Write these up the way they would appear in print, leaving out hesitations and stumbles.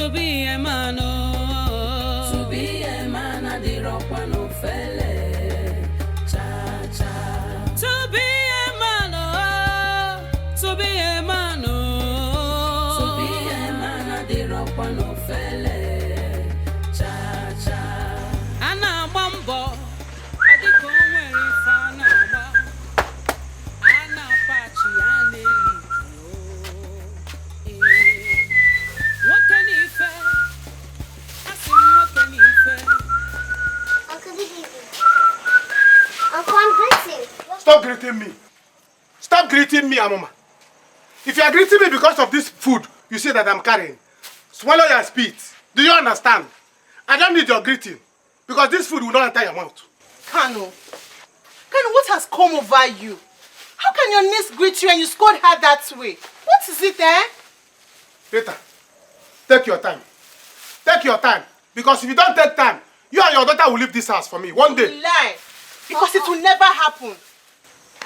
To be a man, oh. To be a man, I did rock one of felle. Cha cha. To be a man, oh. To be a man, oh. To be a man, I did rock one of felle. Cha cha. Anna Bumbo. I did go where if Anna Pachi, Stop greeting me. Stop greeting me, Amoma. If you are greeting me because of this food you say that I'm carrying, swallow your spit. Do you understand? I don't need your greeting because this food will not enter your mouth. Kanu, what has come over you? How can your niece greet you and you scold her that way? What is it, eh? Rita, take your time. Take your time. Because if you don't take time, you and your daughter will leave this house for me one day. Lie. Because it will never happen.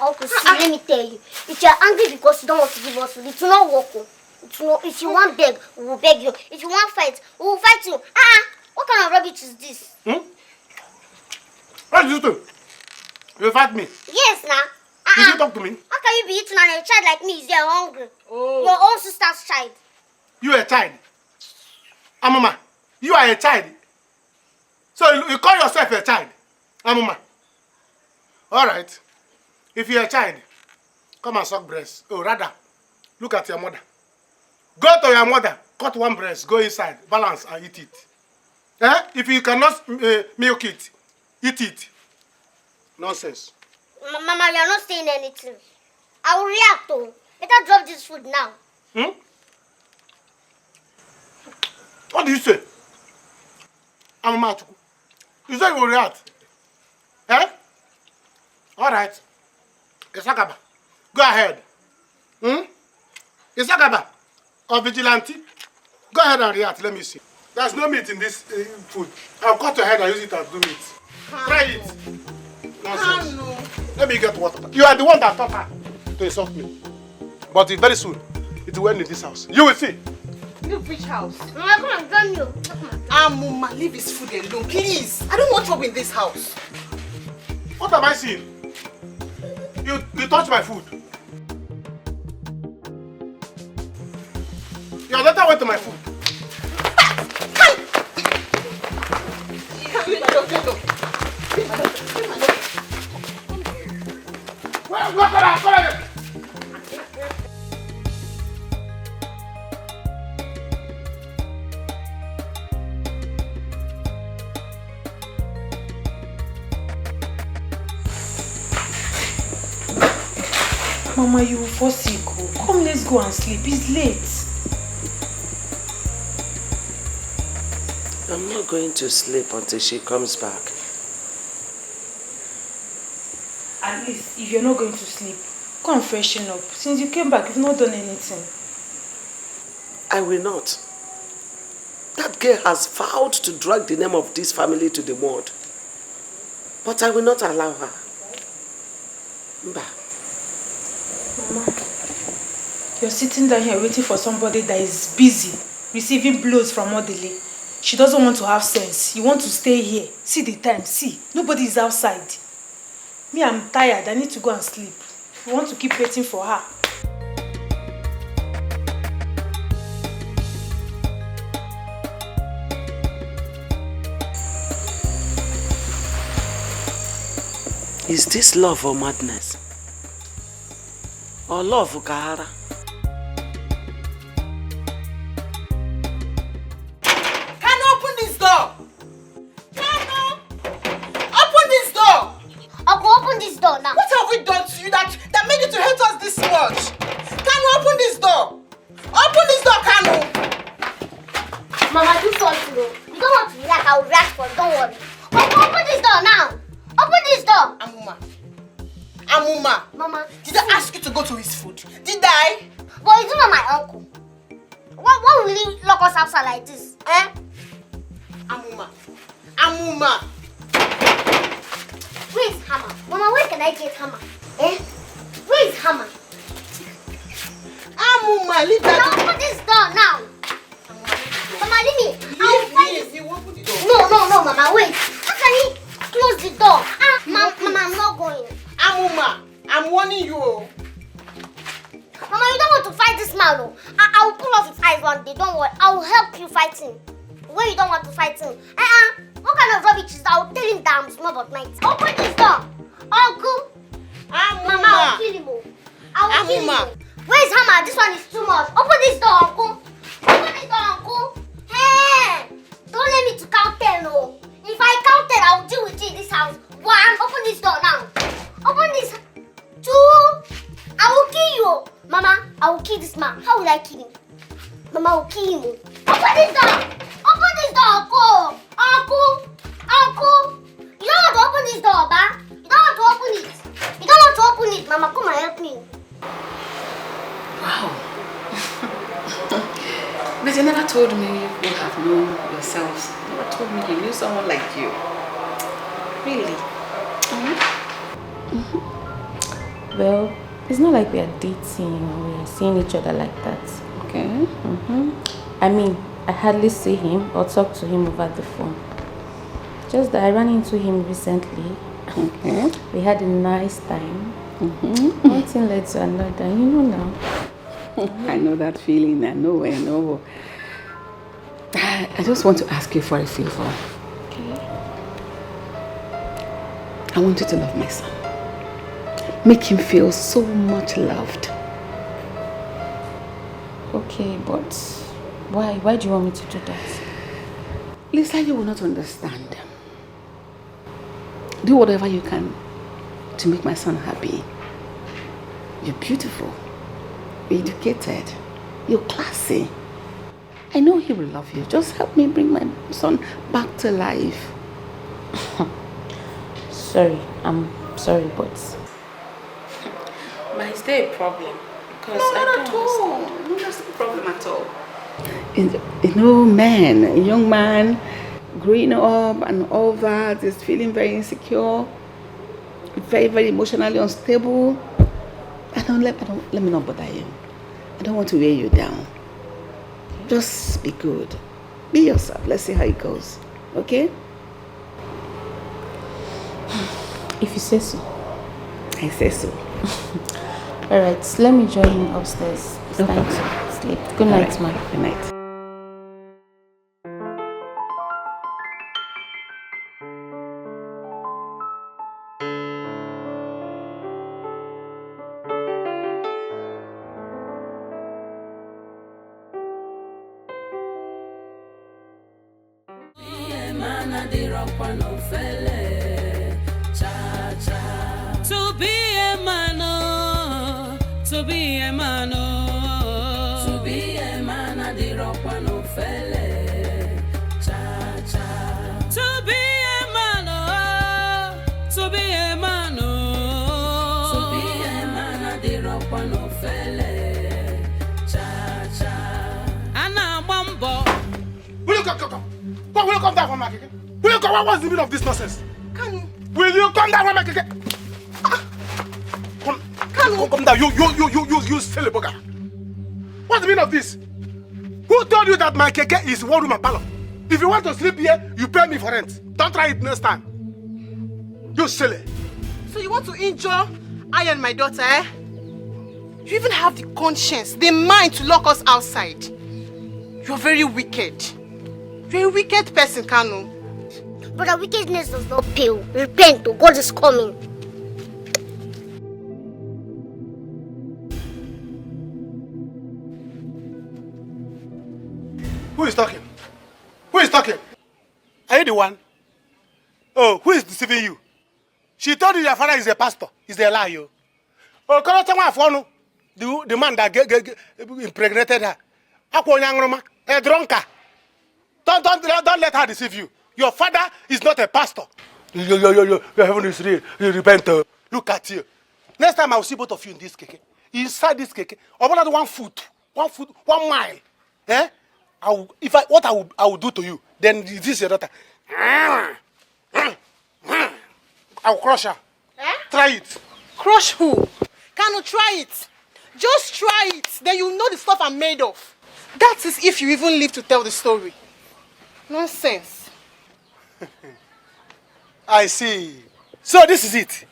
Uncle, see, let me tell you. If you are angry because you don't want to give us food, it will not work. If you want beg, we will beg you. If you want fight, we will fight you. What kind of rubbish is this? What did you do? You fight me? Yes, now. Did you talk to me? How can you be eating and a child like me is there hungry? Oh. Your own sister's child. You are a child. Amoma, you are a child. So you call yourself a child. Amoma. Alright. If you're a child, come and suck breast. Oh, rather, look at your mother. Go to your mother, cut one breast, go inside, balance and eat it. If you cannot milk it, eat it. Nonsense. Mama, you are not saying anything. I will react to. Better drop this food now. What do you say? Amoma, you say you will react? Alright. Isakaba, go ahead. Isakaba, or vigilante, go ahead and react. Let me see. There's no meat in this food. I'll cut your head and use it as do meat. Try it. Nonsense. Let me get water. You are the one that taught her to insult me. But very soon, it will end in this house. You will see. Leave which house? Mama, come and join you. Amuma, leave his food alone, please. I don't want trouble in this house. What am I seeing? You touch my food. Your daughter went to my food. Leave my daughter. Well, Mama, you will fall sick. Come, let's go and sleep. It's late. I'm not going to sleep until she comes back. At least, if you're not going to sleep, go and freshen up. Since you came back, you've not done anything. I will not. That girl has vowed to drag the name of this family to the mud. But I will not allow her. Mba. Mama, you're sitting down here waiting for somebody that is busy, receiving blows from Odile. She doesn't want to have sense. You want to stay here. See the time. See, nobody is outside. Me, I'm tired. I need to go and sleep. You want to keep waiting for her. Is this love or madness? Or love, Kahara? Can you open this door? Can open this door? Uncle, open this door now. What have we done to you that made you to hate us this much? Can you open this door? Open this door, Kanu. Mama, do something. You don't want to react, I will react for it. Don't worry. Uncle, open this door now. Open this door. Amuma. Mama. Did I ask you to go to his food? Did I? But he's not my uncle. Why will he lock us outside like this? Amuma. Where is hammer? Mama, where can I get hammer? Where is hammer? Amuma, leave that. Open this door now. Mama, leave me. Leave me. You open the door. No, Mama, wait. How can he close the door? Mama, I'm not going. Amuma, I'm warning you. Mama, you don't want to fight this man. No. I will pull off his eyes one day. Don't worry. I will help you fight him. When you don't want to fight him. What kind of rubbish is that? I will tell him that I'm small but mighty. Open this door. Uncle. Mama, I will kill him. I will kill him. Where's Hammer? This one is too much. Open this door, Uncle. Open this door, Uncle. Hey! Don't let me to count 10, no. If I count 10, I will deal with you in this house. 1. Open this door now. Open this. 2. I will kill you. Mama, I will kill this man. How will I kill him? Mama, I will kill him. Open this door. Open this door, Uncle. Uncle. You don't want to open this door, Ba? You don't want to open it. You don't want to open it. Mama, come and help me. Wow. But you never told me you would have known yourselves. You never told me you knew someone like you. Really? Well, it's not like we are dating or we are seeing each other like that. Okay. I mean, I hardly see him or talk to him over the phone. Just that I ran into him recently. Okay. We had a nice time. One thing led to another, you know now. I know that feeling. I know. I just want to ask you for a favor. Okay. I want you to love my son. Make him feel so much loved. Okay, but why? Why do you want me to do that? Lisa, you will not understand. Do whatever you can to make my son happy. You're beautiful. You're educated. You're classy. I know he will love you. Just help me bring my son back to life. Sorry, I'm sorry, but is there a problem? Because No, there's no problem at all. You know, man, a young man growing up and all that is feeling very insecure, very, very emotionally unstable. Let me not bother you. I don't want to weigh you down. Just be good. Be yourself. Let's see how it goes. Okay? If you say so. I say so. Alright, let me join him upstairs. It's time to sleep. Good night, Right. man. Good night. To be a man, oh, to be a man, oh, to be a man, I did rock one of felle, cha cha. To be a man, oh, to be a man, oh, to be a man, I did rock one of felle, cha cha. And I'm one boy. Will you come? What will you come down from my keke? Will you come? What's the meaning of this nonsense? Will you come down from my keke? Come down. You silly bugger. What's the meaning of this? Who told you that my keke is one room and parlor? If you want to sleep here, you pay me for rent. Don't try it next time. You silly. So you want to injure I and my daughter, eh? You even have the conscience, the mind to lock us outside. You're very wicked. You're a wicked person, Kanu. Brother, wickedness does not pay. Repent, oh, God is coming. Who is talking? Who is talking? Are you the one? Oh, who is deceiving you? She told you your father is a pastor. He's a liar. Oh, come on, the man that impregnated her. A drunkard. Don't let her deceive you. Your father is not a pastor. Your heaven is real. You repent. Look at you. Next time I will see both of you in this keke. Inside this keke. About 1 foot. 1 foot, 1 mile. Eh? What I will do to you, then this is your daughter. I will crush her. Eh? Try it. Crush who? Kanu, try it. Just try it. Then you know the stuff I'm made of. That is if you even live to tell the story. Nonsense. I see. So this is it.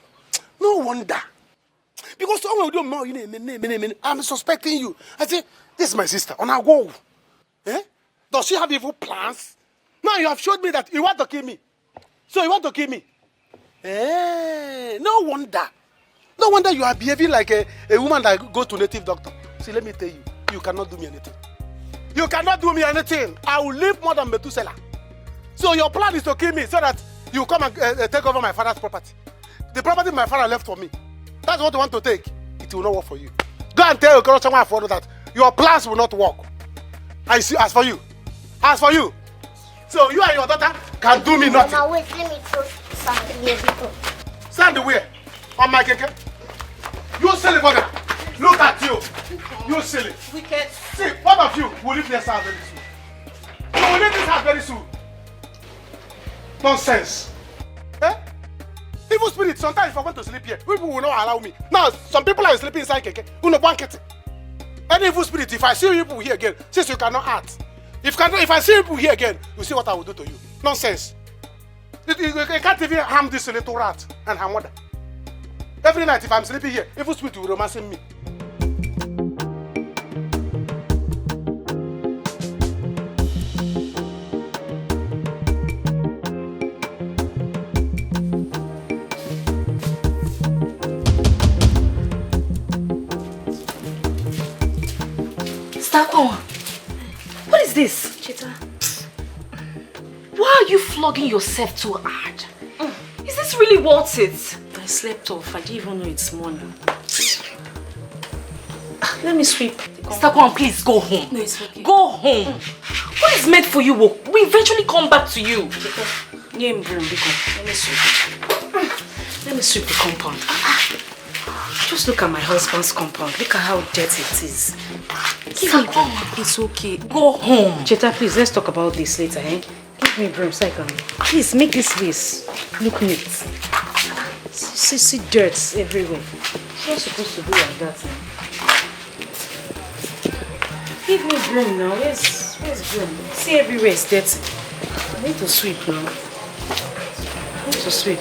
No wonder. Because someone will do more, I'm suspecting you. I say, this is my sister. On our go. Eh? Does she have evil plans? Now you have showed me that you want to kill me. So you want to kill me? Eh? No wonder. No wonder you are behaving like a woman that goes to native doctor. See, let me tell you, you cannot do me anything. You cannot do me anything. I will live more than Methuselah. So your plan is to kill me so that you come and take over my father's property. The property my father left for me. That's what you want to take. It will not work for you. Go and tell your girl father that your plans will not work. I see. As for you, so you and your daughter can do me nothing. Now wait, let me throw sand here. Sand where? On my keke? You silly bugger. Look at you. You silly. Wicked. See, one of you will leave this house very soon. You will leave this house very soon. Nonsense. Eh? Evil spirit, sometimes if I want to sleep here, people will not allow me. Now, some people are sleeping inside keke. Uno blanket. Any evil spirit, if I see people here again, since you cannot act. If I see people here again, you see what I will do to you. Nonsense. You can't even harm this little rat and her mother. Every night, if I'm sleeping here, evil spirit will romancing me. What is this? Chita, Why are you flogging yourself too hard? Is this really worth it? I slept off. I didn't even know it's morning. Let me sweep. Stakwan, please go home. No, it's okay. Go home. What is meant for you will eventually come back to you. Let me sweep. Let me sweep the compound. Just look at my husband's compound. Look at how dirty it is. Give me broom. It's okay. Go home. Cheta, please, let's talk about this later, eh? Give me broom so I can... Please, make this place look neat. See dirt everywhere. It's not supposed to be like that, eh? Give me broom now. Where's broom? See, everywhere is dirty. I need to sweep now. I need to sweep.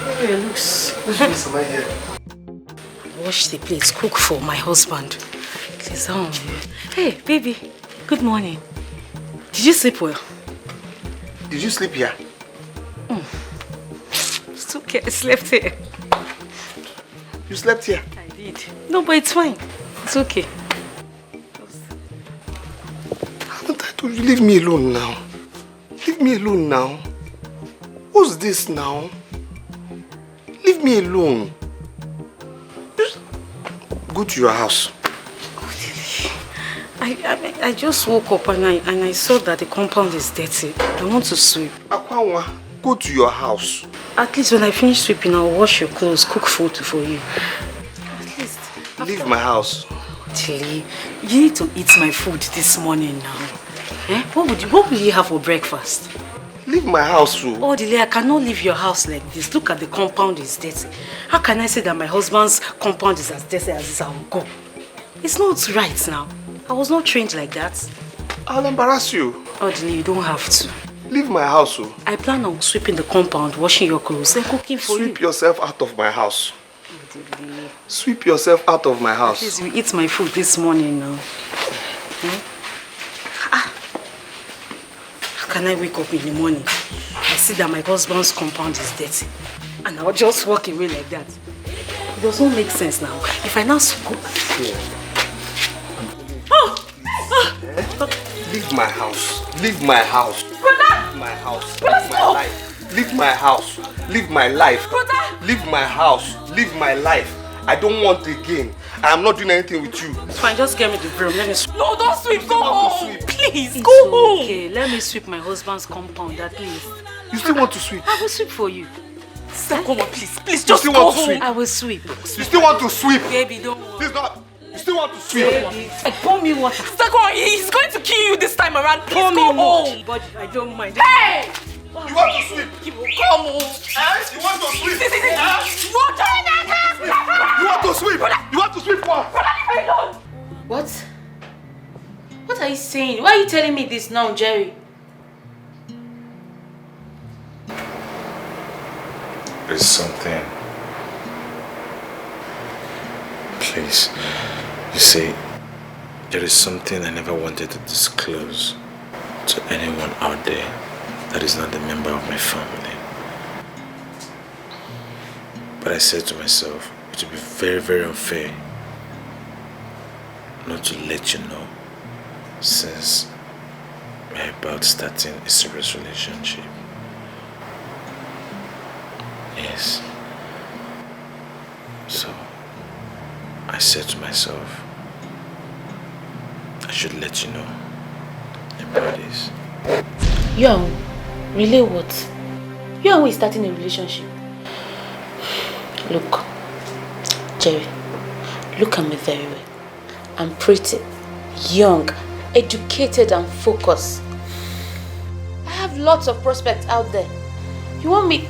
Everywhere looks... Wash the plates, cook for my husband. Please, hey, baby. Good morning. Did you sleep well? Did you sleep here? It's okay, I slept here. You slept here? I did. No, but it's fine. It's okay. Haven't I told you, leave me alone now? Leave me alone now. What's this now? Leave me alone. Just go to your house. I just woke up and I saw that the compound is dirty. I want to sweep. Akwanwa, go to your house. At least when I finish sweeping, I'll wash your clothes, cook food for you. At least. Leave my house. Tilly, you need to eat my food this morning now. Eh? What will you have for breakfast? Leave my house, too. Oh, Dile, I cannot leave your house like this. Look at the compound is dirty. How can I say that my husband's compound is as dirty as this? I will go. It's not right now. I was not trained like that. I'll embarrass you. Oh, Dile, you don't have to. Leave my house, too. I plan on sweeping the compound, washing your clothes, and cooking for you. Sweep yourself out of my house. Oh, Dile. Sweep yourself out of my house. Please, you eat my food this morning now. How can I wake up in the morning? I see that my husband's compound is dirty. And I'll just walk away like that. It doesn't make sense now. If I now go... Leave my house. Leave my house. Brother! Leave my house. Brother, Leave my life. Leave my house. Leave my life. Brother! Leave my house. Leave my life. I don't want again. I am not doing anything with you. It's fine, just get me the broom. Let me sweep. No, don't sweep. Go home. Please, It's go home. okay. Let me sweep my husband's compound at least. You still want to sweep? I will sweep for you. Sir, come on, please. Please, You just still go want to home. sweep? I will sweep. You still want to sweep? Baby, don't worry. Please not. You still want to sweep? Pour me water. Stakwan, he's going to kill you this time around. Please Pour me go water. home. But I don't mind. Hey! You want to sweep? Come home. You want to sweep? Roger! You want to sweep? You want to sweep what? Leave me alone. What? you telling me this now, Jerry? There's something. Please. You see, there is something I never wanted to disclose to anyone out there that is not a member of my family. But I said to myself, it would be very, very unfair not to let you know, since we're about starting a serious relationship. Yes. So, I said to myself, I should let you know about this. Yo, really what? You and we starting a relationship? Look, Jerry, look at me very well. I'm pretty, young, educated and focused. I have lots of prospects out there. You want me...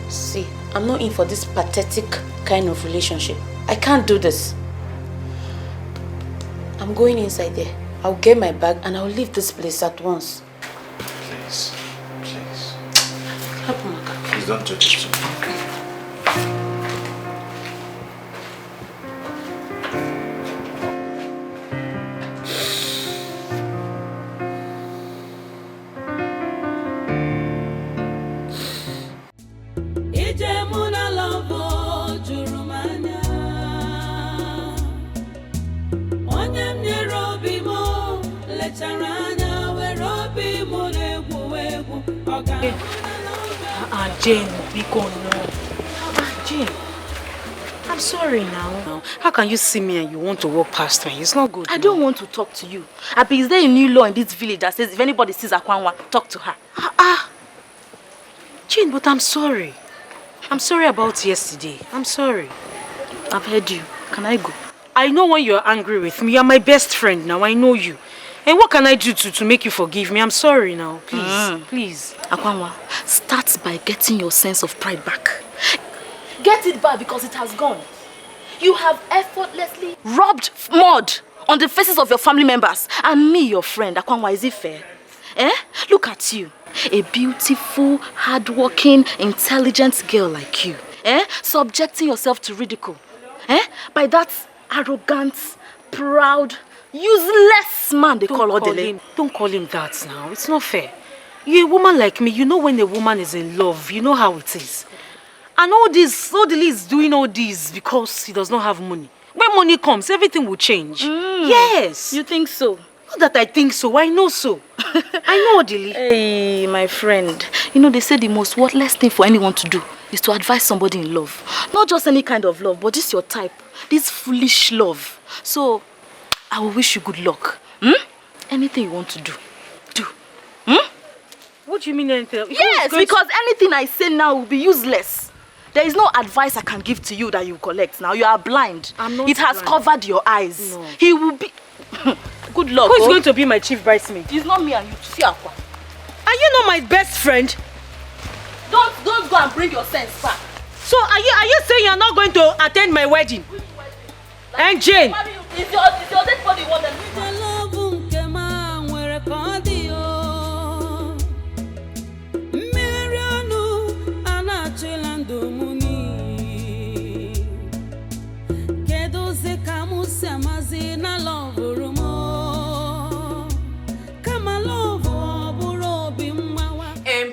See, I'm not in for this pathetic kind of relationship. I can't do this. I'm going inside there. I'll get my bag and I'll leave this place at once. Please, please. Help Maka. Please don't do this to me. Jane, be gone now. Jane, I'm sorry now. How can you see me and you want to walk past me? It's not good. I don't want to talk to you. Abi, is there a new law in this village that says if anybody sees Akwanwa, talk to her? Jane, but I'm sorry. I'm sorry about yesterday. I'm sorry. I've heard you. Can I go? I know when you're angry with me. You're my best friend now. I know you. And what can I do to make you forgive me? I'm sorry now. Please, please. Akwanwa, start by getting your sense of pride back. Get it back because it has gone. You have effortlessly rubbed mud on the faces of your family members. And me, your friend, Akwanwa, is it fair? Look at you. A beautiful, hardworking, intelligent girl like you. Subjecting yourself to ridicule. By that arrogant, proud, useless man they call Odele. Don't call him that now. It's not fair. You're a woman like me. You know when a woman is in love. You know how it is. And Odele is doing all this because he does not have money. When money comes, everything will change. Yes. You think so? Not that I think so. I know so. I know Odele. Hey, my friend. You know, they say the most worthless thing for anyone to do is to advise somebody in love. Not just any kind of love, but this your type. This foolish love. So, I will wish you good luck. Anything you want to do, do. What do you mean anything? Yes, because anything I say now will be useless. There is no advice I can give to you that you collect now. You are blind. I'm not It has blind. covered your eyes. No. He will be... Good luck. Who is going to be my chief bridesmaid? It's not me and you. See Akwa. Are you not my best friend? Don't go and bring your sense back. So are you saying you're not going to attend my wedding? And Jane? Is your dead body one that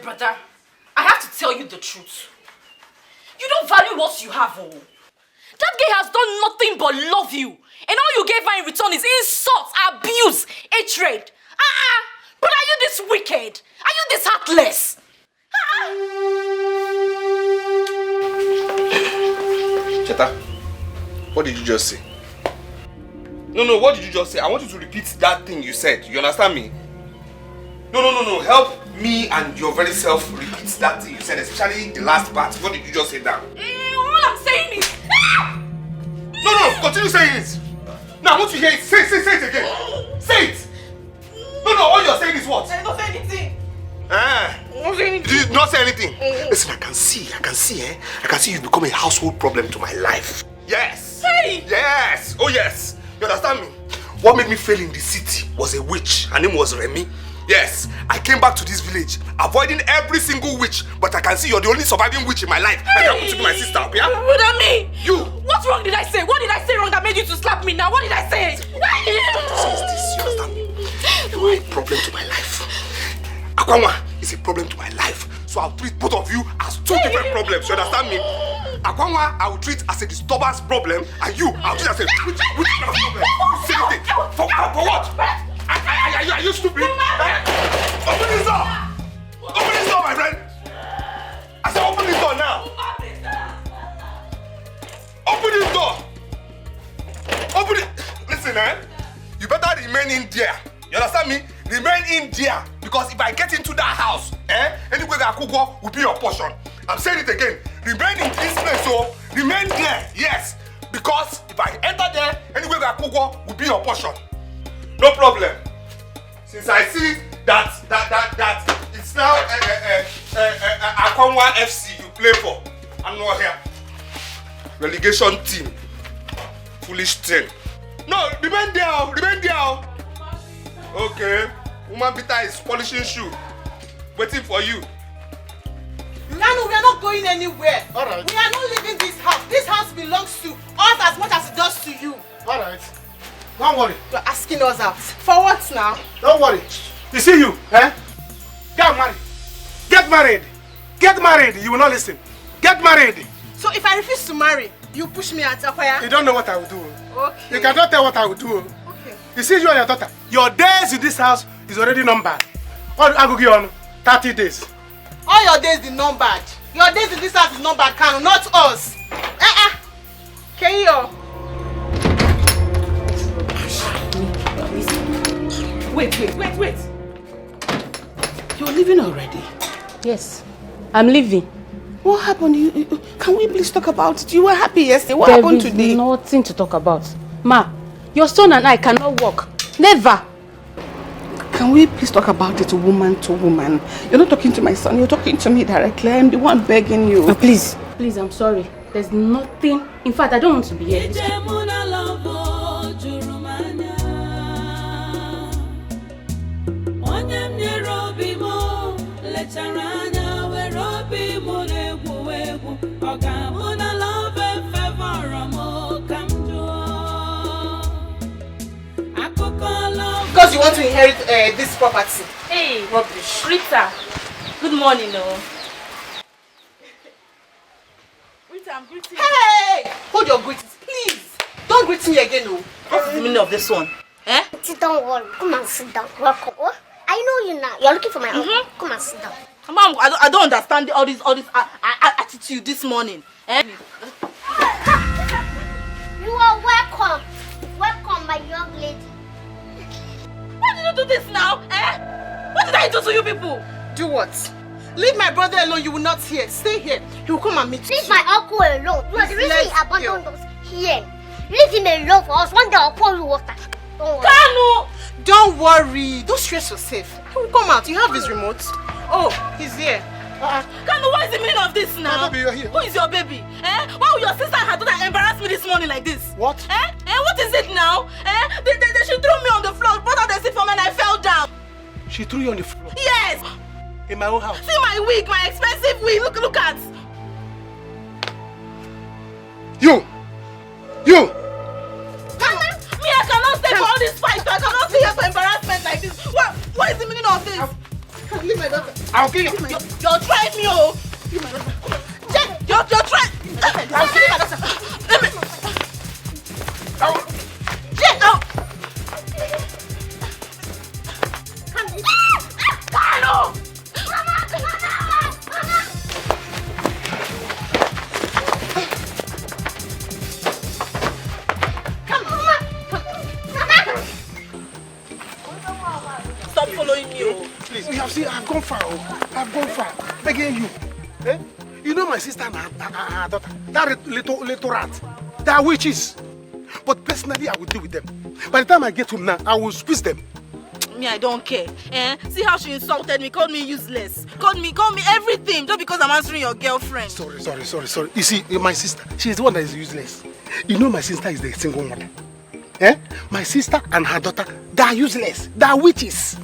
brother, I have to tell you the truth. You don't value what you have, oh. That guy has done nothing but love you. And all you gave her in return is insults, abuse, hatred. But are you this wicked? Are you this heartless? Cheta, what did you just say? No, what did you just say? I want you to repeat that thing you said. You understand me? No. Help me and your very self repeat that thing you said, especially the last part. What did you just say now? All I'm saying is... No, continue saying it. Now I want to hear it. Say it again. Say it. No, all you're saying is what? I don't say anything. Did you not say anything? Listen, I can see, I can see you've become a household problem to my life. Yes. Hey. Yes. Oh yes. You understand me? what made me fail in the city was a witch. Her name was Remy. Yes, I came back to this village, avoiding every single witch, but I can see you're the only surviving witch in my life. Hey. And to be my sister, yeah? Brother me! You! What wrong did I say? What did I say wrong that made you to slap me now? What did I say? Since this, you understand me? You are a problem to my life. Akwanwa is a problem to my life. So I'll treat both of you as two different problems. You understand me? Akwanwa, I will treat as a disturbance problem, and you, I'll treat as a witch problem. Same thing. For what? Are you stupid? Open this door! Open this door, my friend! I said open this door now! Open this door! Open it! Listen, you better remain in there. You understand me? Remain in there. Because if I get into that house, anywhere that I go will be your portion. I'm saying it again. Remain in this place, so remain there, yes. Because if I enter there, anywhere that I go will be your portion. No problem. Since I see that it's now Akwanwa FC you play for, I'm not here. Relegation team. Foolish thing. No, remain there. Okay. Woman Bita is polishing shoe. Waiting for you. Nanu, we are not going anywhere. Alright. We are not leaving this house. This house belongs to us as much as it does to you. Alright. Don't worry. You're asking us out. For what now? Don't worry. You see you, Get married. Get married. Get married. You will not listen. Get married. So if I refuse to marry, you push me out, Akwaya? You don't know what I will do. Okay. You cannot tell what I will do. Okay. You see, you and your daughter, your days in this house is already numbered. I go give you 30 days. All your days is numbered. Your days in this house is numbered, Kanu, not us. Keyo. Wait. You're leaving already? Yes, I'm leaving. What happened? Can we please talk about it? You were happy yesterday. What happened today? There is nothing to talk about. Ma, your son and I cannot walk. Never. Can we please talk about it woman to woman? You're not talking to my son. You're talking to me directly. I'm the one begging you. Please, I'm sorry. There's nothing. In fact, I don't want to be here. Because you want to inherit this property. Hey, Rita. Good morning, Rita, I'm greeting you. Hey! Hold your greetings, please. Don't greet me again, no. What's the meaning of this one? Don't worry. Come and sit down. Welcome. Oh, I know you now. You're looking for my uncle. Come and sit down. Mom, I don't understand all this attitude this morning. You are welcome. Welcome, my young lady. Why did you do this now? What did I do to you people? Do what? Leave my brother alone. You will not hear. Stay here. He will come and meet you. Leave my uncle alone. You are the reason he abandoned us here. Leave him alone for us. One day I'll pour you water. Don't worry. Kanu! Don't worry. Don't stress yourself. He will come out. You have his remote. Oh, he's here. Kanu, what is the meaning of this now? Baby, you're here. Who is your baby? Why will your sister and her daughter embarrass me this morning like this? What? What is it now? She threw me on the floor, brought out the seat for me and I fell down. She threw you on the floor? Yes! In my own house? See my wig, my expensive wig. Look at. You! Mama, me, I cannot stay for all this fight. I cannot stay here for embarrassment like this. What is the meaning of this? Leave my daughter. I'll kill you. You're trying me, oh. Leave my daughter. You're trying. I'll kill my daughter. Let me. Carlo! Stop following me, oh. Please, you have seen, I've gone far. Begging you. You know my sister and her daughter. That little rat. They are witches. But personally, I will deal with them. By the time I get home now, I will squeeze them. Me, I don't care. See how she insulted me, called me useless, called me everything just because I'm answering your girlfriend. Sorry. You see, my sister, she is the one that is useless. You know my sister is the single mother. Eh? My sister and her daughter, they are useless. They are witches.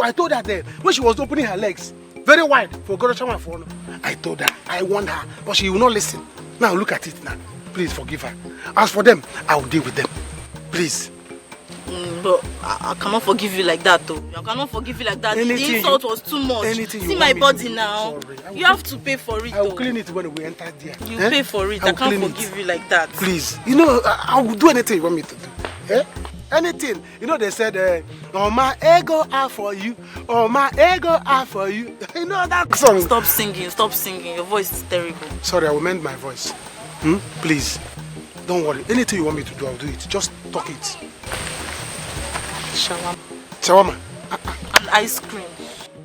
I told her then, when she was opening her legs, very wide for Gorochawa for I told her, I warned her, but she will not listen. Now look at it now. Please forgive her. As for them, I will deal with them. Please. But I cannot forgive you like that though. I cannot forgive you like that. The insult was too much. See my body now. You have to pay for it. I will clean it when we enter there. You pay for it. I can't forgive you like that. Please. You know, I will do anything you want me to do. Eh? Anything. You know they said, oh my ego are for you. Oh my ego are for you. You know that song. Stop singing. Stop singing. Your voice is terrible. Sorry, I will mend my voice. Please. Don't worry. Anything you want me to do, I'll do it. Just talk it. Shawarma. Shawarma. And ice cream.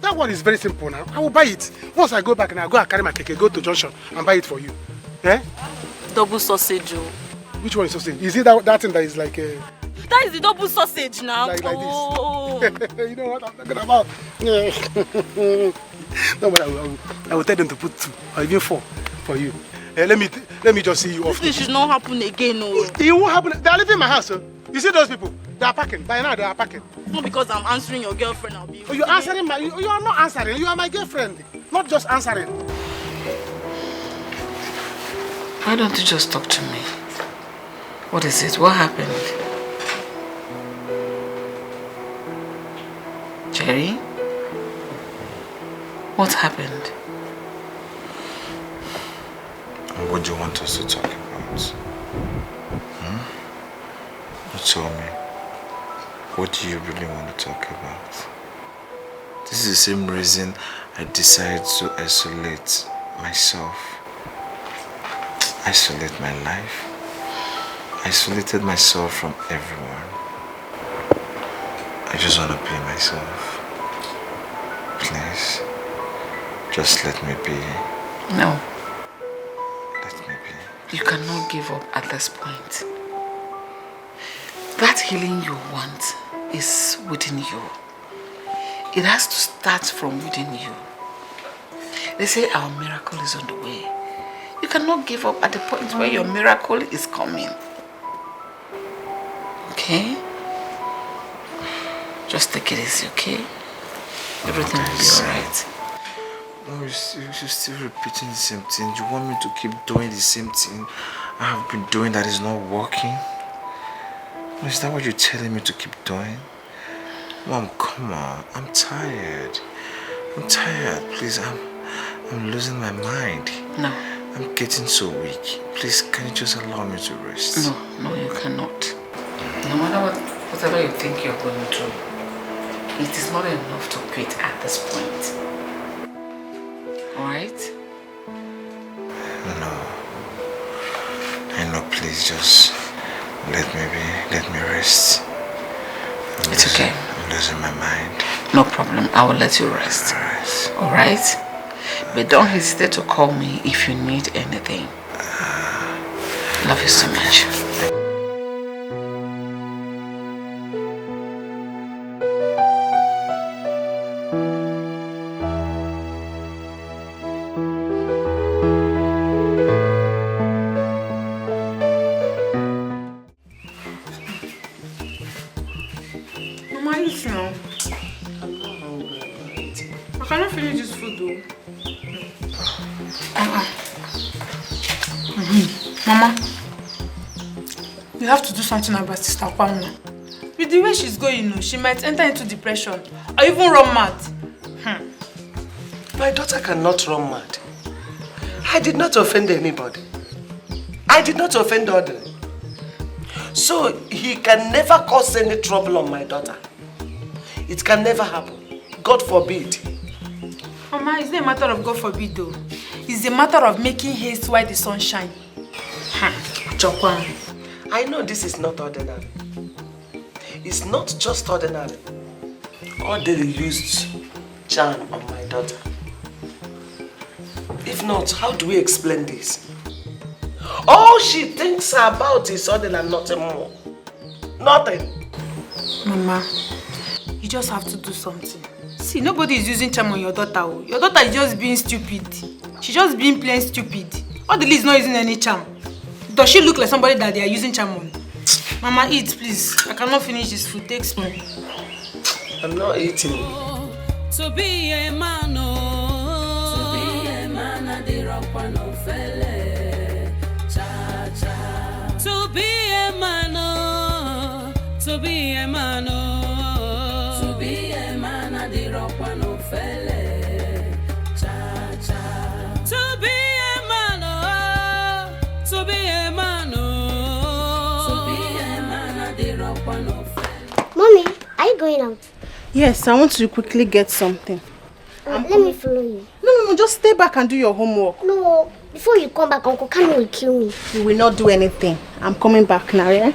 That one is very simple now. I will buy it. Once I go back and I go and carry my keke, go to Junction and buy it for you. Eh? Double sausage. Which one is sausage? Is it that thing that is like a... That is the double sausage now. Like this. You know what I'm talking about? No, but I will tell them to put 2 or even 4 for you. Let me just see you off. This should not happen again. No. It won't happen. They are leaving my house. You see those people? They are packing. By now they are packing. Not because I'm answering your girlfriend. I'll be. Oh, you're answering my... You are not answering. You are my girlfriend. Not just answering. Why don't you just talk to me? What is it? What happened? Jerry? What happened? What do you want us to talk about? You tell me. What do you really want to talk about? This is the same reason I decided to isolate myself. Isolate my life. Isolated myself from everyone. I just want to be myself. Please. Just let me be. No. Let me be. You cannot give up at this point. That healing you want is within you. It has to start from within you. They say our miracle is on the way. You cannot give up at the point where your miracle is coming. Okay? Just take it easy, okay? Everything will be alright. No, you're still repeating the same thing. You want me to keep doing the same thing I have been doing that is not working? Is that what you're telling me to keep doing? Mom, come on. I'm tired. I'm tired. Please, I'm losing my mind. No. I'm getting so weak. Please, can you just allow me to rest? No, you cannot. No matter whatever you think you're going through, it is not enough to quit at this point. Alright? No. I know, please just let me rest. It's okay. I'm losing my mind. No problem. I will let you rest. Alright? But don't hesitate to call me if you need anything. Love you so much. Mama, you have to do something about Sister Kwamna. With the way she's going, she might enter into depression or even run mad. My daughter cannot run mad. I did not offend anybody. I did not offend Audrey. So he can never cause any trouble on my daughter. It can never happen. God forbid. Mama, it's not a matter of God forbid though. It's a matter of making haste while the sun shines. I know this is not ordinary. It's not just ordinary. Audrey used charm on my daughter. If not, how do we explain this? All she thinks about is Audrey and nothing more. Nothing. Mama, you just have to do something. See, nobody is using charm on your daughter. Your daughter is just being stupid. She's just being plain stupid. Audrey is not using any charm. Does she look like somebody that they are using charm on? Mama, eat, please. I cannot finish this food. Take spoon. I'm not eating. To be a man, oh. To be a man, I did rock one of felle. Cha cha. To be a man, oh. To be a man, oh. To be a man, I did rock one of felle. Cha cha. To be a man, oh. To be a man, oh. To be a man, I did rock one of felle. Mommy, are you going out? Yes, I want to quickly get something. Let me follow you. No, just stay back and do your homework. No, before you come back, Uncle Kanu will kill me. You will not do anything. I'm coming back now, yeah?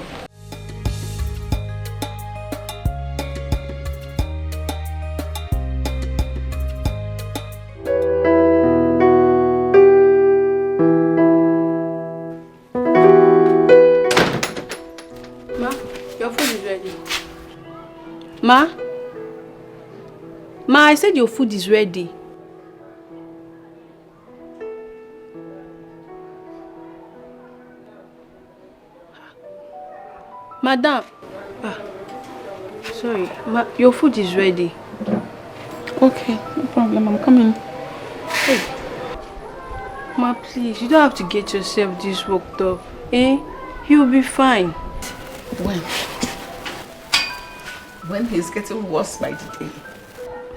Ma, your food is ready. Ma? Ma, I said your food is ready. Madam. Sorry, ma, your food is ready. Okay, no problem. I'm coming. Hey. Ma, please, you don't have to get yourself this worked up. Eh? You'll be fine. When he's getting worse by the day.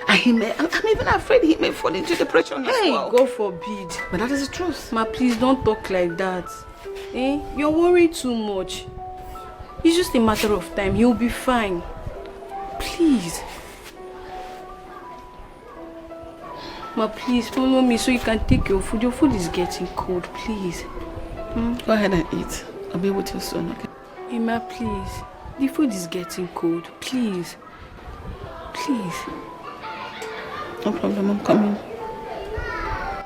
And I'm even afraid he may fall into depression as well. God forbid. But that is the truth. Ma, please don't talk like that. Eh? You're worried too much. It's just a matter of time. He'll be fine. Please. Ma, please follow me so you can take your food. Your food is getting cold, please. Go ahead and eat. I'll be with you soon, okay? Hey, ma, please. The food is getting cold. Please. Please. No problem, I'm coming.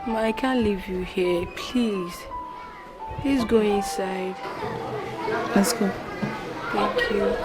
Ma, I can't leave you here. Please. Please go inside. Let's go. Thank you.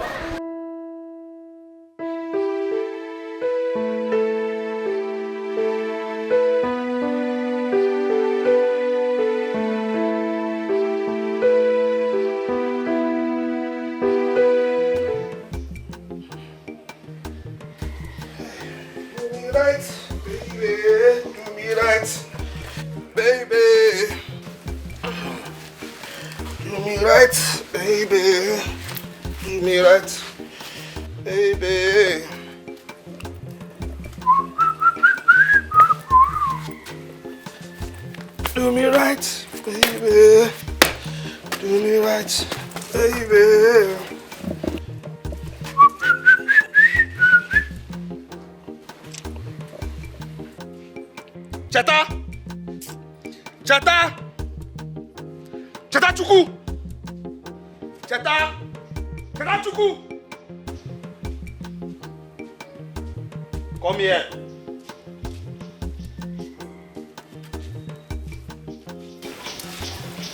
Come here.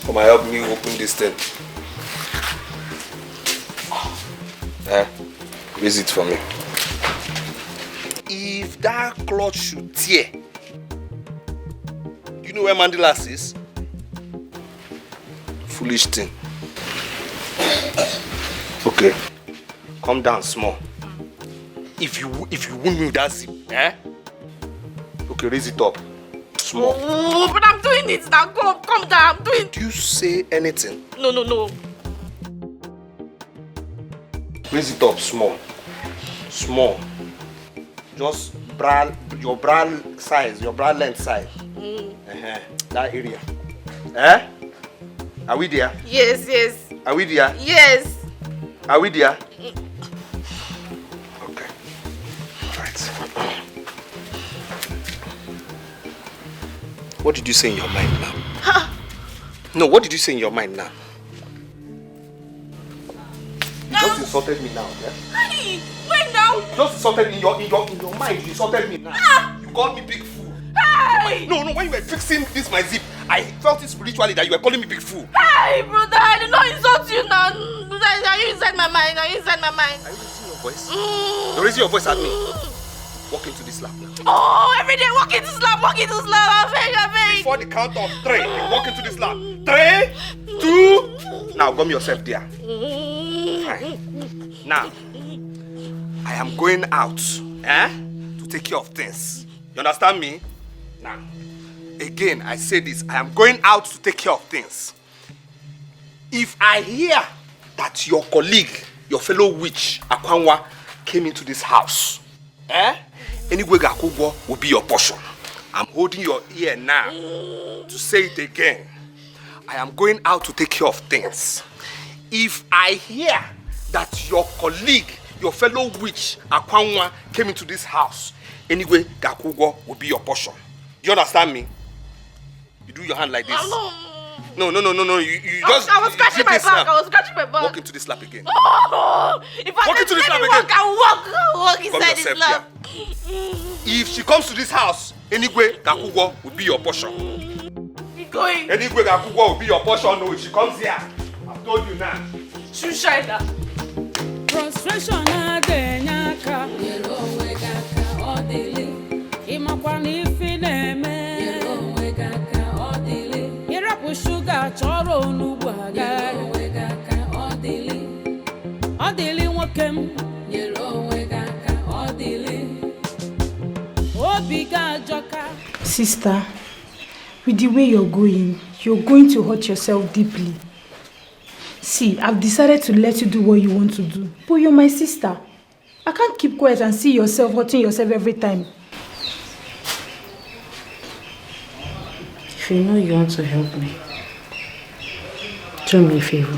Come and help me open this thing. Raise it for me. If that cloth should tear, you know where Mandilas is? Foolish thing. Okay, calm down small. If you wound me with that zip, okay, raise it up. Small. Oh, but I'm doing it now. Calm down. I'm doing. Do you say anything? No. Raise it up, small. Small. Just your bra size, your bra length size. That area. Are we there? Yes. Are we there? Yes. Are we there? Okay. Right. What did you say in your mind now? Huh? No, what did you say in your mind now? You just insulted me now, yeah? Hey, wait now. You just insulted me in your mind. You insulted me now. You called me big fool. Hey! No, when you were fixing this my zip, I felt it spiritually that you were calling me big fool. Hey, brother, I did not insult you now. Are you inside my mind? Are you raising your voice? You're raising your voice at me. Walk into this lap now. Oh, every day walk into slap. I beg. Before the count of 3, you walk into this lap. 3, 2. Now, gum yourself there. Now, I am going out to take care of things. You understand me? Now, again, I say this. I am going out to take care of things. If I hear that your colleague, your fellow witch, Akwanwa, came into this house, anyway, Gakugo will be your portion. I'm holding your ear now to say it again. I am going out to take care of things. If I hear that your colleague, your fellow witch, Akwanwa, came into this house, anyway, Gakugo will be your portion. Do you understand me? You do your hand like this. No. You just. I was scratching my back. Walk into this lap again. Oh, if I walk into this lap again. I'll walk inside this lap. If she comes to this house, anyway, Gakugo will be your portion. Going. Anyway, Gakugo will be your portion. No, if she comes here, I've told you now. Shushaida. Frustration adenyaka. Yerowe odili. Imakwani fineme. Yerowe odili. Irapu sugar choro onugbu aga. Yerowe odili. Odili nwokem. Yerowe odili. Obiga joka. Sister, with the way you're going to hurt yourself deeply. See, I've decided to let you do what you want to do. But you're my sister. I can't keep quiet and see yourself hurting yourself every time. If you know you want to help me, do me a favor.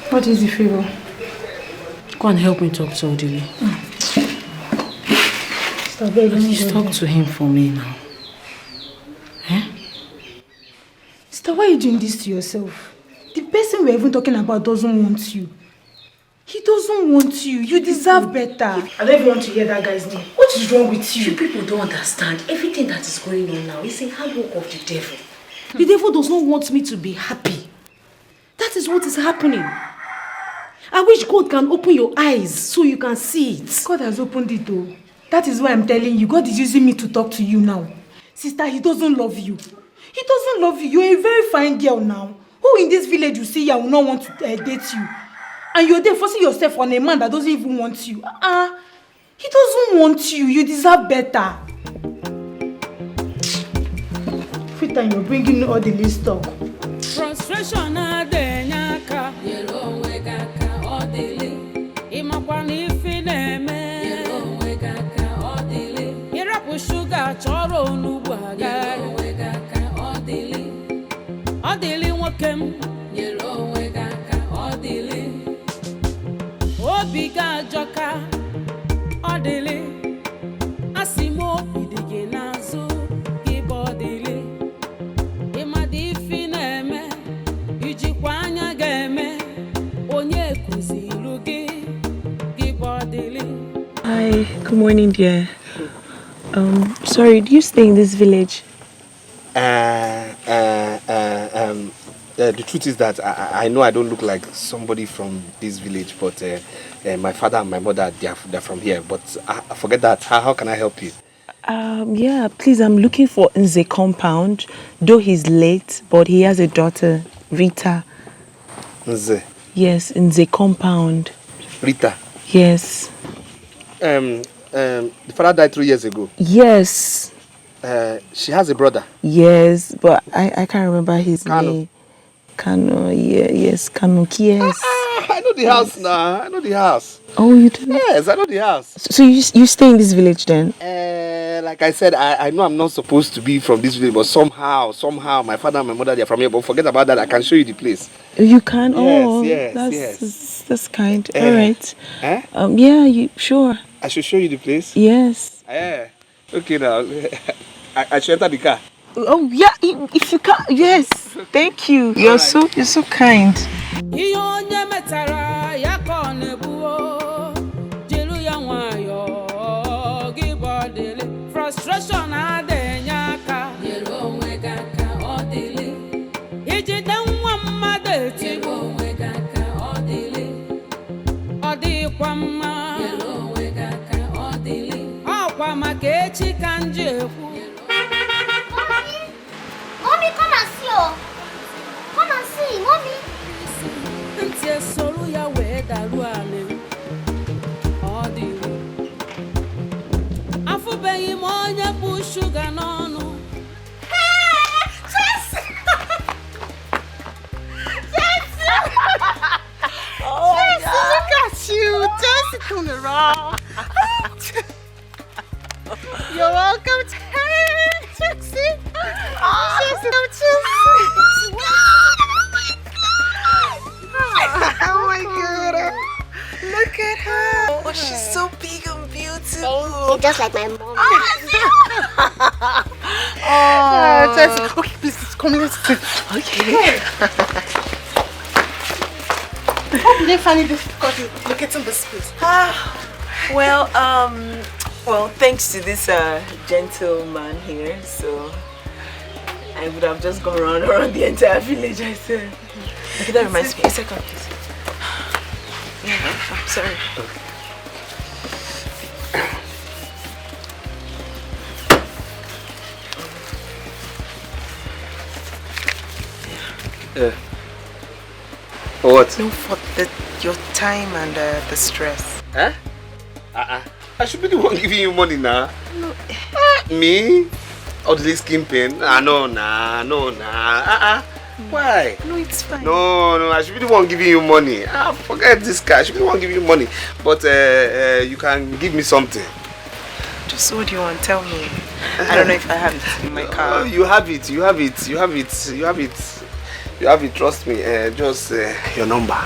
What is the favor? Go and help me talk to Odile. Please talk to him for me now. Sister, why are you doing this to yourself? The person we're even talking about doesn't want you. He doesn't want you. You deserve better. I don't even want to hear that guy's name. What is wrong with you? You people don't understand. Everything that is going on now is a handwork of the devil. The devil does not want me to be happy. That is what is happening. I wish God can open your eyes so you can see it. God has opened it though. That is why I'm telling you. God is using me to talk to you now. Sister, he doesn't love you. He doesn't love you. You're a very fine girl now. Who in this village you see here will not want to date you? And you're there forcing yourself on a man that doesn't even want you. He doesn't want you. You deserve better. Every time you're bringing all the list talk. Frustration adenyaka. Yerowe gaka odili. Imakwani fineme. Yerowe gaka odili. Irapu sugar choro onugbu aga. Yerowe gaka odili. Odili nwokem. Yerowe gaka odili. Obiga joka. Odili. Asimo idige nazo. Gibo odili. Imadi fineme. Ijikwa anya geme. Onye kuzilu gi. Gibo odili. Hi, good morning, dear. Sorry, do you stay in this village? The truth is that I know I don't look like somebody from this village, but my father and my mother, they're from here. But forget that. How can I help you? Yeah, please, I'm looking for Nze compound. Though he's late, but he has a daughter, Rita. Nze? Yes, Nze compound. Rita? Yes. The father died 3 years ago. Yes. She has a brother. Yes, but I can't remember his name. Kano, yes, Kano, yes. I know the house now. I know the house. Oh, you do? Yes, I know the house. So you stay in this village then? Like I said, I know I'm not supposed to be from this village, but somehow, my father and my mother, they're from here. But forget about that. I can show you the place. You can? Yes, Oh, yes. That's kind. All right. Eh? Sure. I should show you the place? Yes. Okay, now. I should enter the car. Oh, yeah, if you can. Yes. Thank you. You're so kind. Frustration adenyaka. Yerowe gaka odili. Ijide nwamade ti. Yerowe gaka odili. Odi kwamma. Yerowe gaka odili. Akwa makechi kanji ekwu. Mommy, come and see you. Come and see, Mommy. Ntie solu ya we darua. ahụbeghị m onye bụ shuga n'ọnụ. Look at you, just turn around. You're welcome, Trixie. Oh my God. Look at her. Oh, she's so big and beautiful. Thank you, just like my mom. Trixie. Okay, please, come let's sit. Okay. How did they find this difficult locating this place? Well, thanks to this gentleman here, so I would have just gone around the entire village, I said. Okay, that reminds me. A second, please. Yeah, I'm sorry. For what? No, for your time and the stress. Huh? I should be the one giving you money now. No. Me? All this skin pain? No. Why? No, it's fine. No, I should be the one giving you money. Forget this guy. I should be the one giving you money. But you can give me something. Just what do you want? Tell me. I don't know if I have it in my car. You have it. Trust me. Just your number.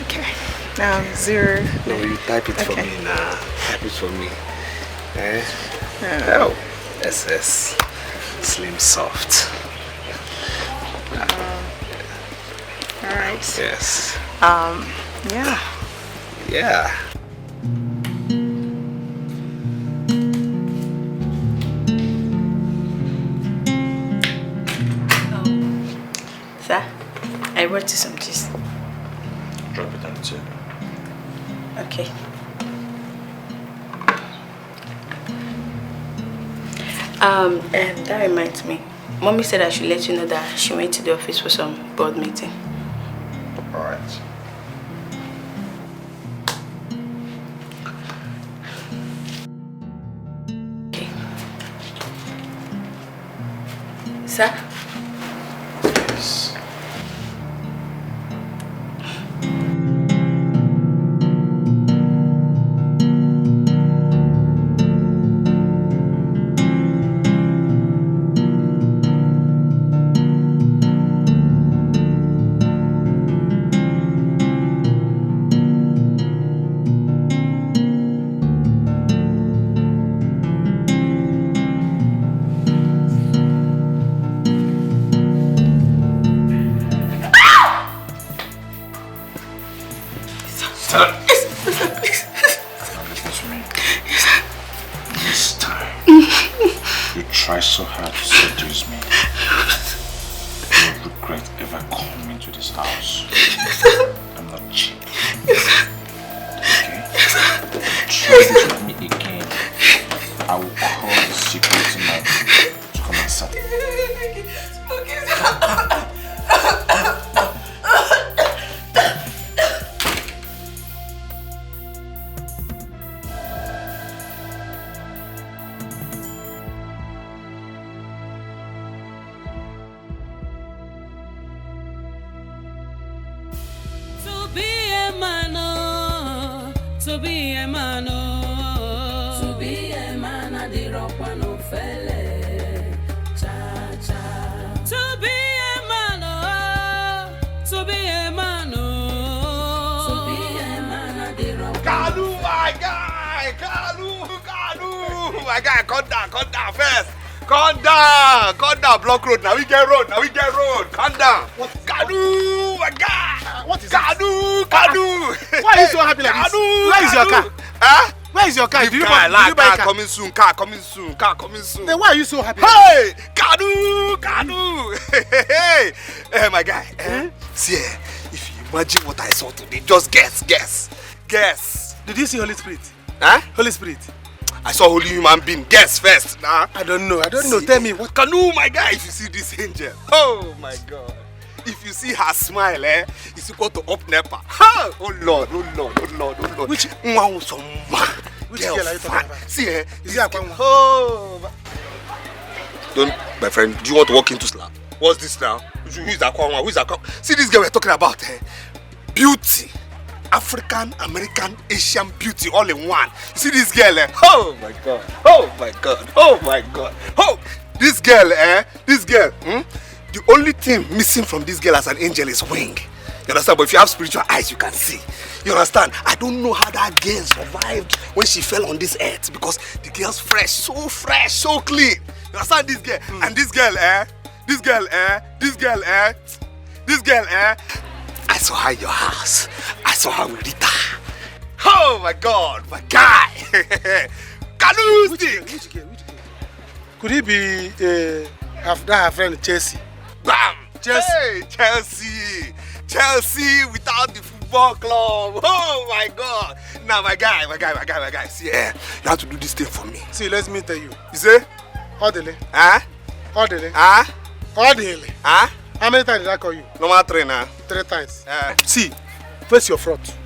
Okay. Now 0. No, you type it for me now. Type it for me. Oh. SS. Slim soft. Alright. Yes. Yeah. Yeah. Sir, I brought you some juice. Drop it on the table. Okay. And that reminds me. Mommy said I should let you know that she went to the office for some board meeting. Alright. Okay. Sir? Yes. Try so hard to seduce me. You will regret ever coming to this house. I'm not cheap. Okay? Try this with me again. I will call the security man to come and settle. To be a man, the rock one of felle. Cha cha. To be a man, to be a man, the rock. Kalu, my guy, my guy, calm down first. Calm down, block road. Now we get road. Calm down. Kalu, my guy. What is Kadu? Why are you so happy like this? Where is your car? Huh? Where is your car? Did you buy a car? car? Coming soon. Then why are you so happy? Hey, Kadu. Hey, my guy. See, if you imagine what I saw today, just guess. Did you see Holy Spirit? Huh? Holy Spirit. I saw holy human being. Guess first. Nah? I don't know. Tell me what. Kanu, my guy, if you see this angel. Oh my God. if you see her smile, it's equal to up NEPA. Ha! Oh Lord, oh Lord, oh Lord, oh Lord. Which girl are you talking about? See, Is it oh. Don't, my friend, do you want to walk into slap? What's this now? Who is that? Who is that? See this girl we're talking about, beauty. African, American, Asian beauty all in one. You see this girl, oh my God, oh my God, oh my God, oh, this girl, the only thing missing from this girl as an angel is wing. You understand? But if you have spiritual eyes, you can see. You understand? I don't know how that girl survived when she fell on this earth, because the girl's fresh, so clean. You understand this girl? And this girl, I saw her in your house. I saw her with Rita. Oh my God, my guy. Can you stick? Which girl? Could he be her friend Chelsea? Bam! Chelsea. Hey, Chelsea without the football club. Oh my God. Now my guy. See, you have to do this thing for me. See, let me tell you. You say? Orderly. Orderly. Orderly. How many times did I call you? Normal 3 now. 3 times. See, face your front.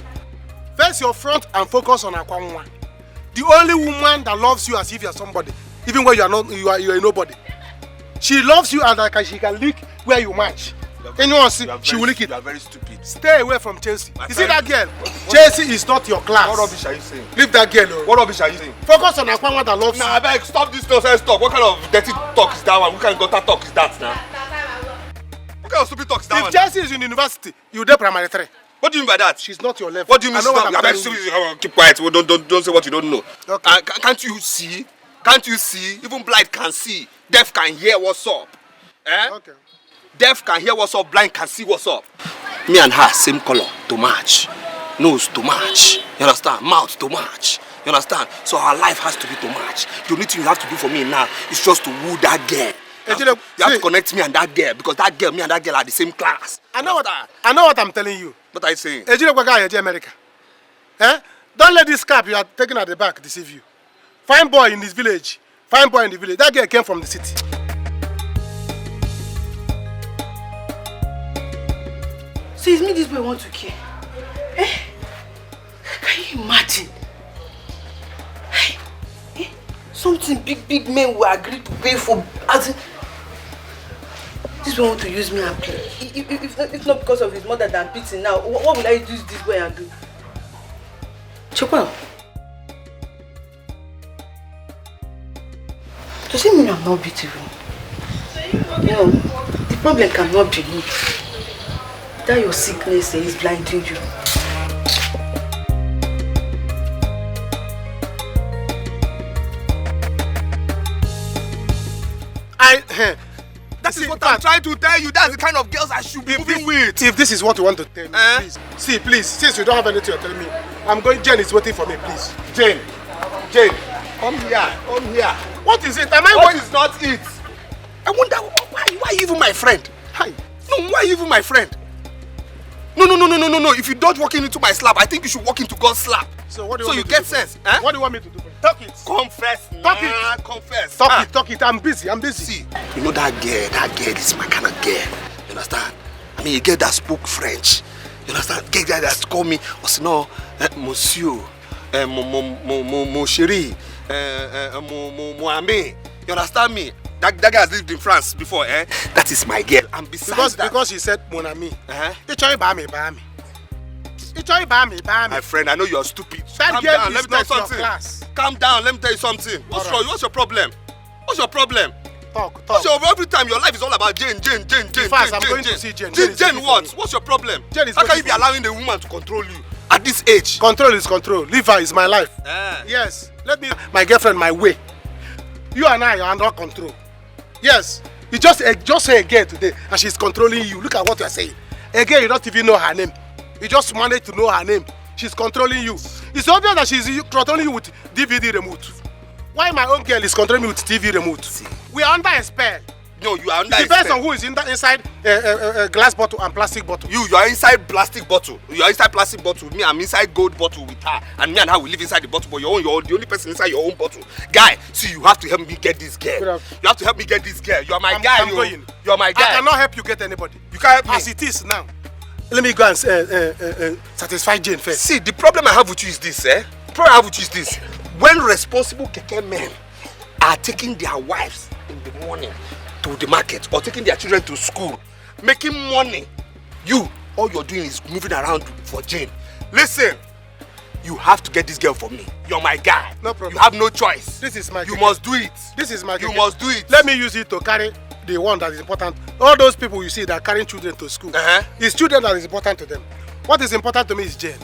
Face your front and focus on Akwanwa. The only woman that loves you as if you are somebody, even when you are not, you are a nobody. She loves you and she can lick where you match. Anyone see, she will lick it. You are very stupid. Stay away from Chelsea. You see that girl? Chelsea is not your class. What rubbish are you saying? Leave that girl alone. What rubbish are you saying? Focus on Akwanwa that loves you. Nah, I beg, stop this nonsense talk. What kind of dirty talk is that one? What kind of gutter talk is that now? What kind of stupid talk is that one? If Chelsea is in university, you do primary 3. What do you mean by that? She's not your level. What do you mean? Keep quiet. Don't say what you don't know. Okay. Can't you see? Can't you see? Even blind can see. Deaf can hear what's up. Okay. Deaf can hear what's up. Blind can see what's up. Me and her same color to match, nose to match. You understand? Mouth to match. You understand? So our life has to be to match. The only thing you have to do for me now is just to woo that girl. You have to connect me and that girl, because that girl, me and that girl are the same class. I know what I'm telling you. What are you saying? America. Don't let this cap you are taking at the back deceive you. Fine boy in this village. Fine boy in the village. That girl came from the city. So it's me this boy want to kill? Can you imagine? Something big men will agree to pay for. This boy want to use me and play. If not because of his mother that I'm beating now, what will I use this boy and do? Chopal. Does it mean I'm not beautiful? No, the problem cannot be me. That your sickness is blinding you. That is what I'm trying to tell you. That's the kind of girls I should be moving with. If this is what you want to tell me, please. See, please, since you don't have anything to tell me, I'm going. Jane is waiting for me, please. Jane, come here. What is it? What is not it? I wonder why are you even my friend? Hi. No, why are you even my friend? No. If you don't walk into my slap, I think you should walk into God's slap. So what do you want me you to get do? sense? What do you want me to do? Talk it. Confess. Talk it. Confess. Talk it. I'm busy. See, you know that girl is my kind of girl. You understand? I mean, a girl that spoke French. You understand? A girl that called me, no, monsieur, mon chéri, mon ami. You understand me? That guy has lived in France before, That is my girl. And besides because she said mon ami. My friend, I know you are stupid. That girl is not your class. Calm down, let me tell you something. What's wrong? What's your problem? Talk. Every time your life is all about Jane. Fast, I'm going to see Jane. Jane what? What's your problem? How can you be allowing a woman to control you at this age? Control is control. Leave her is my life. Yes. Let me my girlfriend my way. You and I are under control. Yes. You just say a girl today and she's controlling you. Look at what you are saying. A girl, you don't even know her name. You just managed to know her name. She's controlling you. It's obvious that she's controlling you with DVD remote. Why my own girl is controlling me with TV remote? We are under a spell. No, you are under It depends on who is inside glass bottle and plastic bottle. You are inside plastic bottle. You are inside plastic bottle. Me, I'm inside gold bottle with her. And me and her will live inside the bottle. But you're the only person inside your own bottle. Guy, see, you have to help me get this girl. You have to help me get this girl. You are my guy. I'm going. You are my guy. I cannot help you get anybody. You can't help me. As it is now. Let me go and satisfy Jane first. See, the problem I have with you is this, The problem I have with you is this. When responsible keke men are taking their wives in the morning to the market or taking their children to school, making money, all you're doing is moving around for Jane. Listen, you have to get this girl for me. You're my guy. No problem. You have no choice. This is my You must do it. This is my You must do it. Let me use it to carry the one that is important. All those people you see that are carrying children to school, it's children that is important to them. What is important to me is Jane.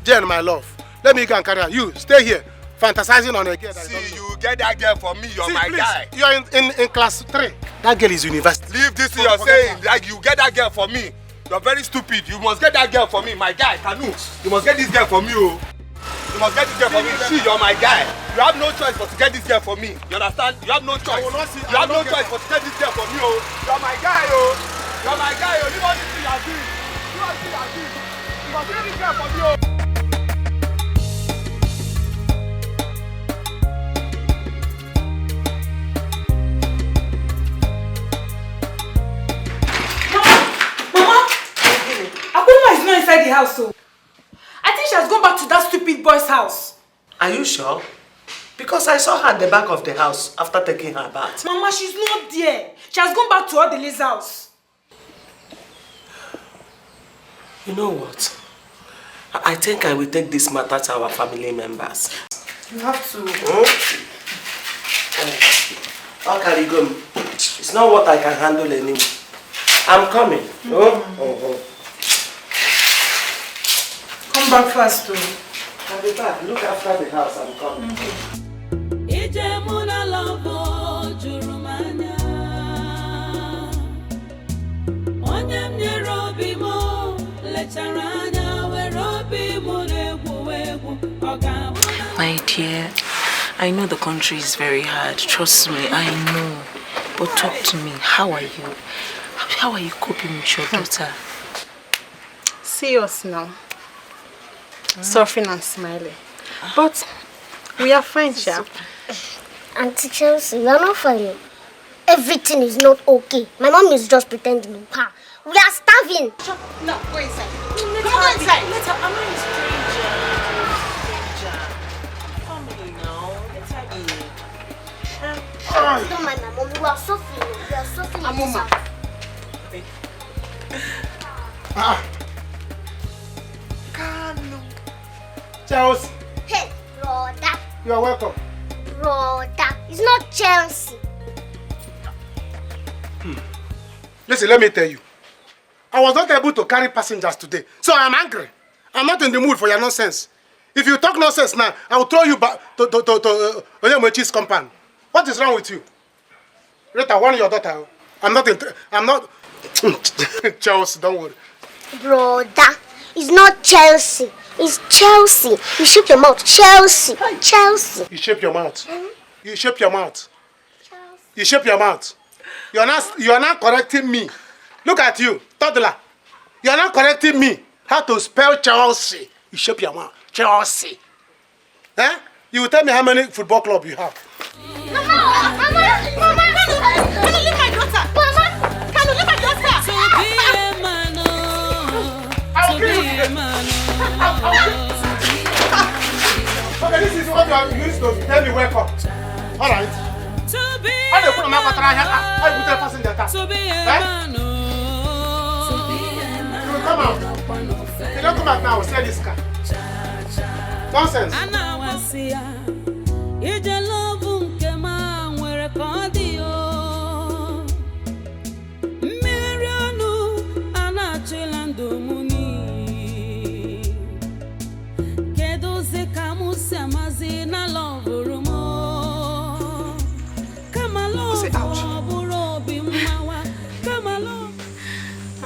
Jane, my love. Let me go and carry her. You stay here, fantasizing on a girl. See, you get that girl for me. You're my guy. You're in class 3. That girl is university. Leave this thing you're saying. Like you get that girl for me. You're very stupid. You must get that girl for me, my guy. Kanu, you must get this girl for me. You must get this girl for me. See, you're my guy. You have no choice but to get this girl for me. You understand? You have no choice. You have no choice but to get this girl for me. You're my guy. You're my guy. Leave all this thing you're doing. Leave all this thing you're doing. You must get this girl for me. Inside the house, so I think she has gone back to that stupid boy's house. Are you sure? Because I saw her at the back of the house after taking her bath. Mama, she's not there. She has gone back to Odele's house. You know what? I think I will take this matter to our family members. You have to. How can you go? It's not what I can handle anymore. I'm coming. Come back fast, too. I'll be back. Look after the house. I'm coming. My dear, I know the country is very hard. Trust me, I know. But talk to me. How are you? How are you coping with your daughter? See us now. Suffering and smiling. But we are fine, Sha. Auntie Chelsea, we are not fine. Everything is not okay. My mom is just pretending. We are starving. No, go inside. Come on, go inside. Let her, I'm not a stranger. Family now. Let her eat. Don't mind my mom. We are suffering. We are suffering. Amoma. Chelsea. Hey, brother. You are welcome. Brother. It's not Chelsea. Listen, let me tell you. I was not able to carry passengers today, so I'm angry. I'm not in the mood for your nonsense. If you talk nonsense now, I will throw you back to Onyemochi's compound. What is wrong with you? Rita, warn your daughter. I'm not. Chelsea, don't worry. Brother, it's not Chelsea. It's Chelsea. You shape your mouth. Chelsea. Chelsea. You shape your mouth. You shape your mouth. You shape your mouth. You are not correcting me. Look at you, toddler. You are not correcting me. How to spell Chelsea? You shape your mouth. Chelsea. Eh? You will tell me how many football clubs you have. Mama! Can you leave my daughter? Mama! Can you leave my daughter? I'll kill you. Okay, this is what you are used to tell me welcome. Alright. I don't put my I put a passenger car. You will come out. You don't come out now, sell this car. Nonsense.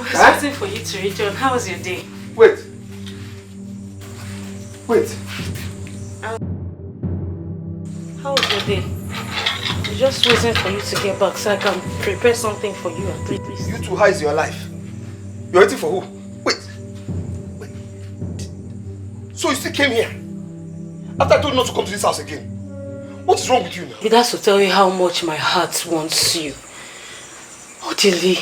I was waiting for you to return. How was your day? Wait. How was your day? You just waiting for you to get back so I can prepare something for you at least. You two, how is your life? You're waiting for who? Wait. So you still came here? After I told you not to come to this house again? What is wrong with you now? It has to tell you how much my heart wants you. Odili,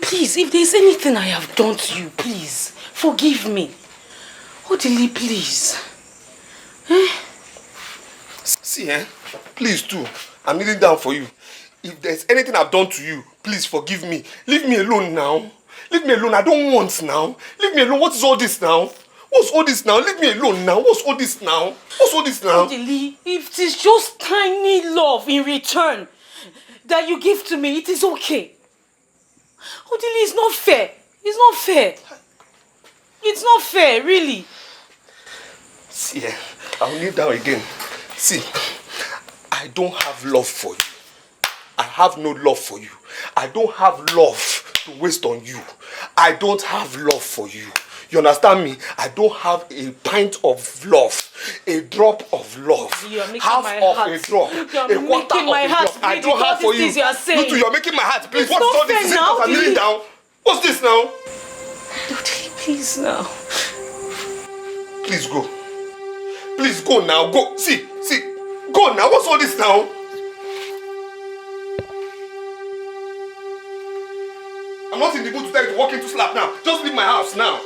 please, if there's anything I have done to you, please, forgive me. Odili, please. See, please too, I'm kneeling down for you. If there's anything I've done to you, please forgive me. Leave me alone now. Leave me alone, I don't want now. Leave me alone, what is all this now? What's all this now? Leave me alone now. What's all this now? What's all this now? Odili, if it is just tiny love in return that you give to me, it is okay. Odili, it's not fair. It's not fair. It's not fair, really. See, I'll kneel down again. See, I don't have love for you. I have no love for you. I don't have love to waste on you. I don't have love for you. You understand me? I don't have a pint of love, a drop of love, half of a drop, a quarter of a drop. I don't have for you. You two, you're making my heart bleed. What's all this? Because I'm kneeling down. What's this now? Odili, please now. Please go. Please go now. Go. See. Go now. What's all this now? I'm not in the mood to tell you to walk into slap now. Just leave my house now.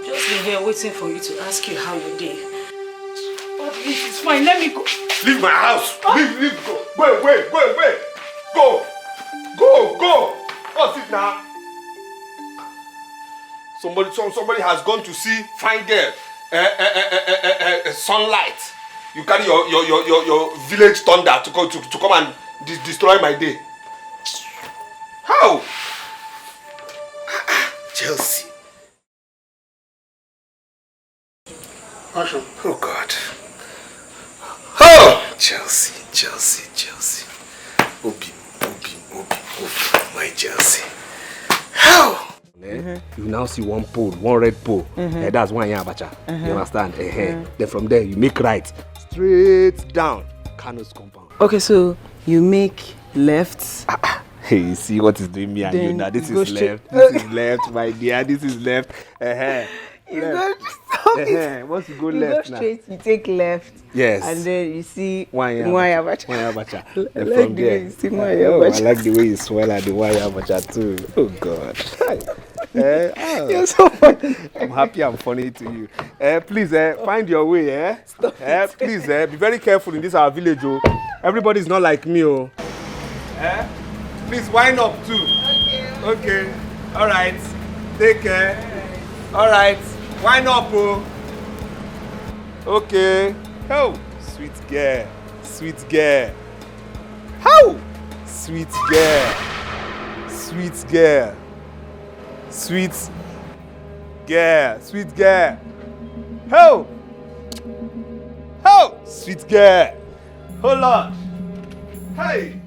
Just be here waiting for you to ask you how your day. Oh, please, it's fine. Let me go. Leave my house. Leave. Go. Go away. Go. What's it now? Somebody has gone to see fine girl. Sunlight. You carry your village thunder to come and destroy my day. How? Chelsea. Oh God. Oh, Chelsea. Obi, my Chelsea. How? You now see one red pole. That's one abacha. You understand? Then from there you make right, straight down Kano's compound. Okay, so you make left. Hey, you see what is doing me and you now? This is left. This is left, my dear. This is left. You go stop it. Once you go you left go straight, now. You take left. Yes. And then you see one abacha. I like the way you see one abacha. I like the way you swell at the one abacha too. Oh God. You're so funny. I'm happy I'm funny to you. Please, find your way. Stop it. Please, be very careful in this our village. Oh. Everybody's not like me. Oh. Please wind up too. Okay. All right. Take care. All right. Wind up. Oh. Okay. Oh, sweet girl. How? Sweet girl. How? Sweet girl. Hold on. Hey.